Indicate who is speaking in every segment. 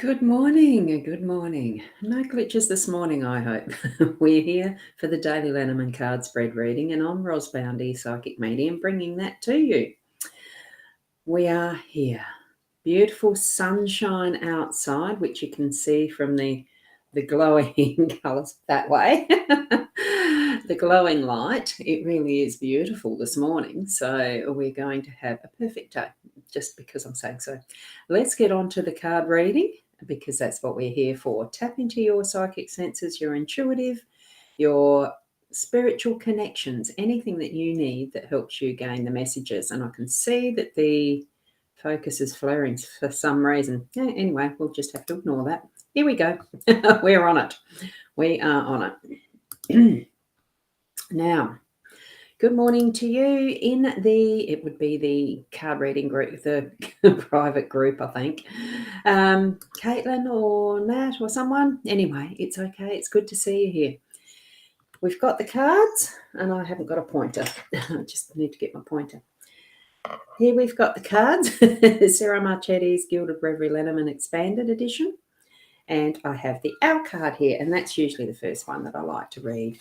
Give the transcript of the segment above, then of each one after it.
Speaker 1: Good morning. Good morning. No glitches this morning, I hope. We're here for the daily Lenormand card spread reading, and I'm Rosboundy, psychic medium, bringing that to you. We are here. Beautiful sunshine outside, which you can see from the glowing colours that way. The glowing light. It really is beautiful this morning. So we're going to have a perfect day, just because I'm saying so. Let's get on to the card reading, because that's what we're here for. Tap into your psychic senses, your intuitive, your spiritual connections, anything that you need that helps you gain the messages. And I can see that the focus is flaring for some reason. Anyway, we'll just have to ignore that. Here we go. We're on it. We are on it. Now, good morning to you in it would be the card reading group, the private group, I think. Caitlin or Nat or someone. Anyway, it's okay. It's good to see you here. We've got the cards, and I haven't got a pointer. I just need to get my pointer. Here we've got the cards. Sarah Marchetti's Gilded Reverie Lenormand Expanded Edition. And I have the Owl card here, and that's usually the first one that I like to read,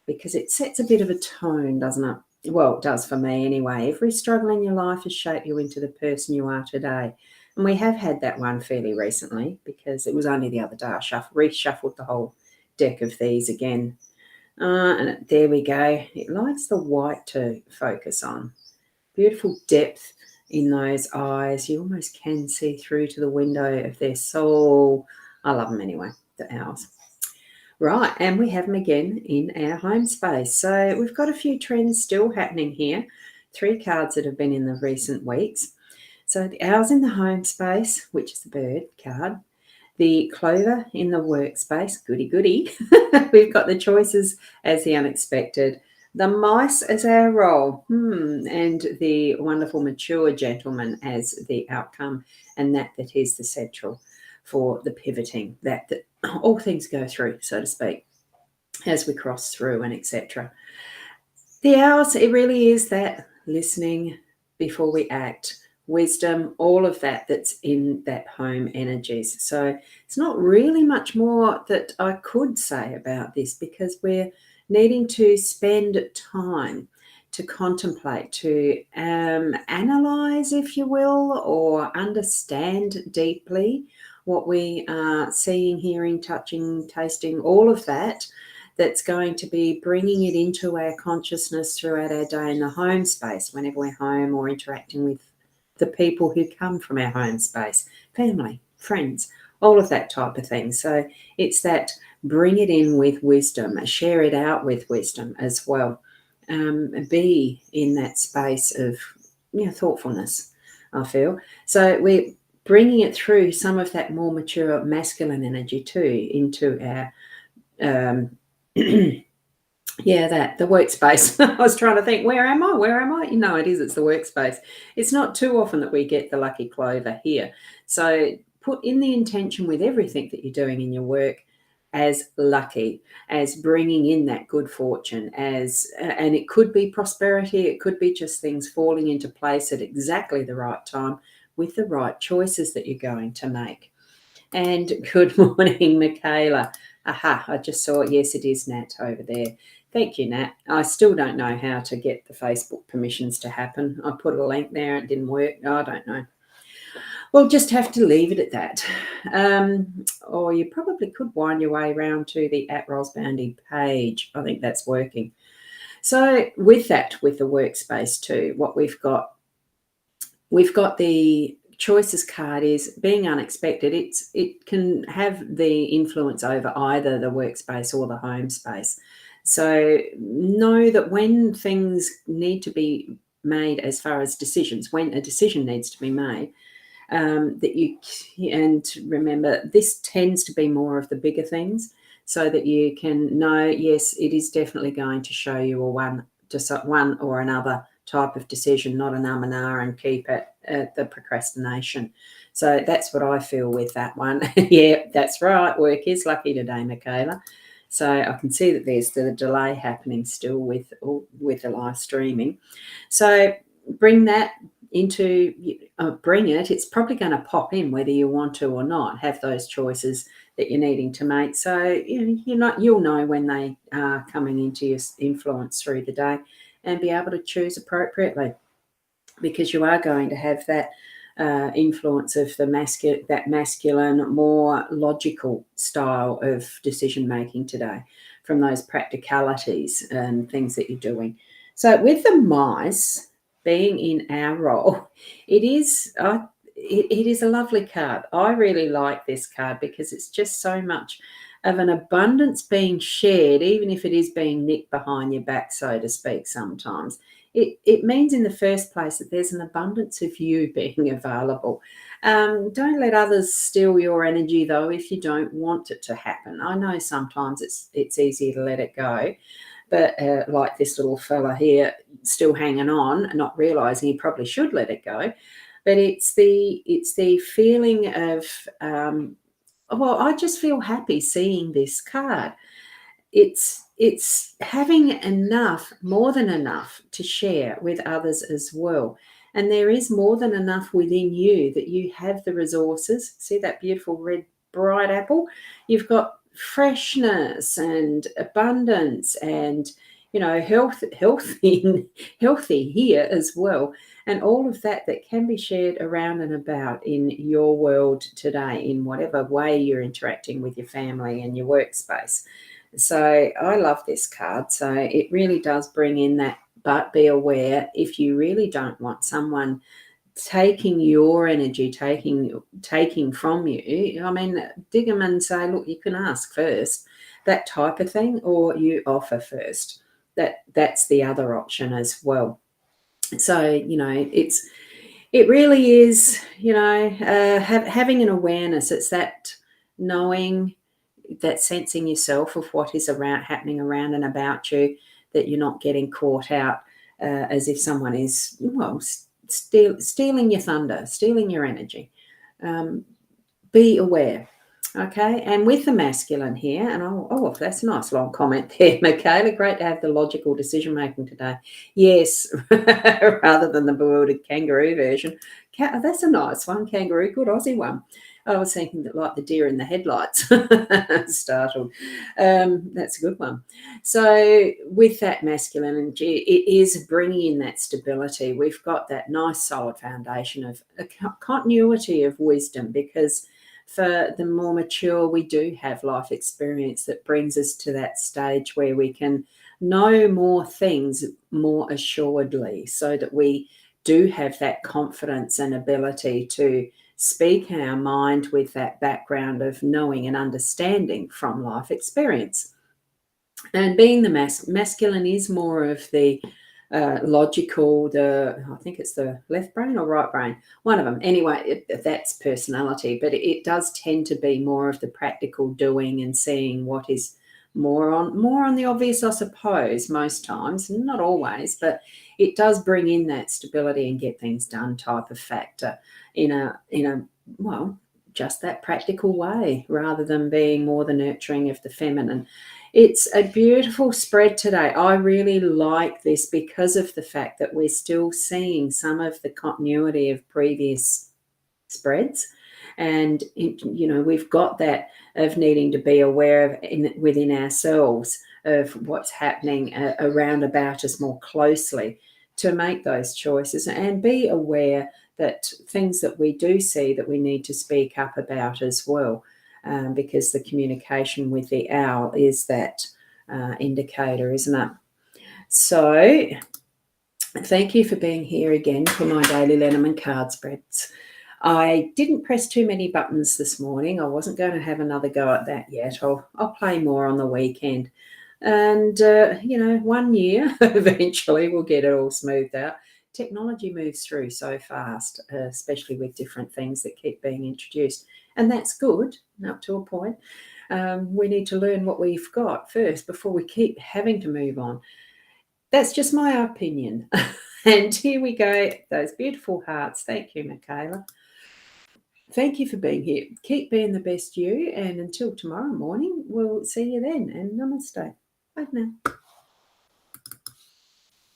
Speaker 1: because it sets a bit of a tone, doesn't it? Well, it does for me anyway. Every struggle in your life has shaped you into the person you are today. And we have had that one fairly recently, because it was only the other day I reshuffled the whole deck of these again. And there we go. It likes the white to focus on. Beautiful depth in those eyes. You almost can see through to the window of their soul. I love them anyway, the owls. Right, and we have them again in our home space. So we've got a few trends still happening here. 3 cards that have been in the recent weeks. So the owls in the home space, which is the bird card. The clover in the workspace, goody goody. We've got the choices as the unexpected. The mice as our role, and the wonderful mature gentleman as the outcome, and that is the central for the pivoting, that all things go through, so to speak, as we cross through and etc. The owls, it really is that listening before we act, wisdom, all of that's in that home energies. So it's not really much more that I could say about this, because we're needing to spend time to contemplate, to analyze, if you will, or understand deeply what we are seeing, hearing, touching, tasting, all of that. That's going to be bringing it into our consciousness throughout our day in the home space, whenever we're home or interacting with the people who come from our home space, family, friends, all of that type of thing. So it's that bring it in with wisdom, share it out with wisdom as well. Be in that space of thoughtfulness, I feel. So we're bringing it through some of that more mature masculine energy too into our the workspace. I was trying to think, where am I? No, it's the workspace. It's not too often that we get the lucky clover here. So put in the intention with everything that you're doing in your work as lucky, as bringing in that good fortune, and it could be prosperity, it could be just things falling into place at exactly the right time with the right choices that you're going to make. And good morning, Michaela. Aha, I just saw it. Yes, it is Nat over there. Thank you, Nat. I still don't know how to get the Facebook permissions to happen. I put a link there, it didn't work. I don't know. We'll just have to leave it at that. Or you probably could wind your way around to the @rosboundy page. I think that's working. So with that, with the workspace too, what we've got the choices card is being unexpected. It can have the influence over either the workspace or the home space. So know that when things need to be made, as far as decisions, when a decision needs to be made, and remember, this tends to be more of the bigger things, so that you can know, yes, it is definitely going to show you one or another type of decision, not an and and keep it at the procrastination. So that's what I feel with that one. Yeah, that's right. Work is lucky today, Michaela. So I can see that there's the delay happening still with the live streaming. So bring that bring it, it's probably going to pop in whether you want to or not, have those choices that you're needing to make. So you'll know when they are coming into your influence through the day and be able to choose appropriately, because you are going to have that influence of that masculine, more logical style of decision making today, from those practicalities and things that you're doing. So with the mice being in our role, it is a lovely card. I really like this card because it's just so much of an abundance being shared, even if it is being nicked behind your back, so to speak, sometimes. It means in the first place that there's an abundance of you being available. Don't let others steal your energy, though, if you don't want it to happen. I know sometimes it's easier to let it go, but like this little fella here, still hanging on, not realising he probably should let it go. But it's the feeling of well, I just feel happy seeing this card. It's having enough, more than enough, to share with others as well. And there is more than enough within you, that you have the resources. See that beautiful red bright apple? You've got freshness and abundance and healthy here as well. And all of that can be shared around and about in your world today, in whatever way you're interacting with your family and your workspace. So I love this card. So it really does bring in that, but be aware if you really don't want someone taking your energy, taking from you. I mean, dig them and say, look, you can ask first, that type of thing, or you offer first. That's the other option as well. So it really is, having an awareness. It's that knowing, that sensing yourself of what is happening around and about you, that you're not getting caught out as if someone is, well, stealing your thunder, stealing your energy. Be aware. Okay, and with the masculine here, and that's a nice long comment there, Michaela. Great to have the logical decision making today. Yes, rather than the bewildered kangaroo version. That's a nice one, kangaroo, good Aussie one. I was thinking that, like the deer in the headlights, startled. That's a good one. So with that masculine energy, it is bringing in that stability. We've got that nice solid foundation of a continuity of wisdom, because for the more mature, we do have life experience that brings us to that stage where we can know more things more assuredly, so that we do have that confidence and ability to speak our mind with that background of knowing and understanding from life experience. And being the masculine is more of the logical, I think it's the left brain or right brain, one of them. Anyway, that's personality, but it does tend to be more of the practical doing and seeing what is more on the obvious, I suppose, most times, not always, but it does bring in that stability and get things done type of factor in a well, just that practical way, rather than being more the nurturing of the feminine. It's a beautiful spread today. I really like this because of the fact that we're still seeing some of the continuity of previous spreads. And, we've got that of needing to be aware of within ourselves of what's happening around about us more closely, to make those choices and be aware that things that we do see that we need to speak up about as well. Because the communication with the owl is that indicator, isn't it? So thank you for being here again for my daily Lenormand card spreads. I didn't press too many buttons this morning. I wasn't going to have another go at that yet. I'll play more on the weekend. And, 1 year, eventually we'll get it all smoothed out. Technology moves through so fast, especially with different things that keep being introduced. And that's good, up to a point. We need to learn what we've got first before we keep having to move on. That's just my opinion. And here we go, those beautiful hearts. Thank you, Michaela. Thank you for being here. Keep being the best you. And until tomorrow morning, we'll see you then. And namaste. Bye now.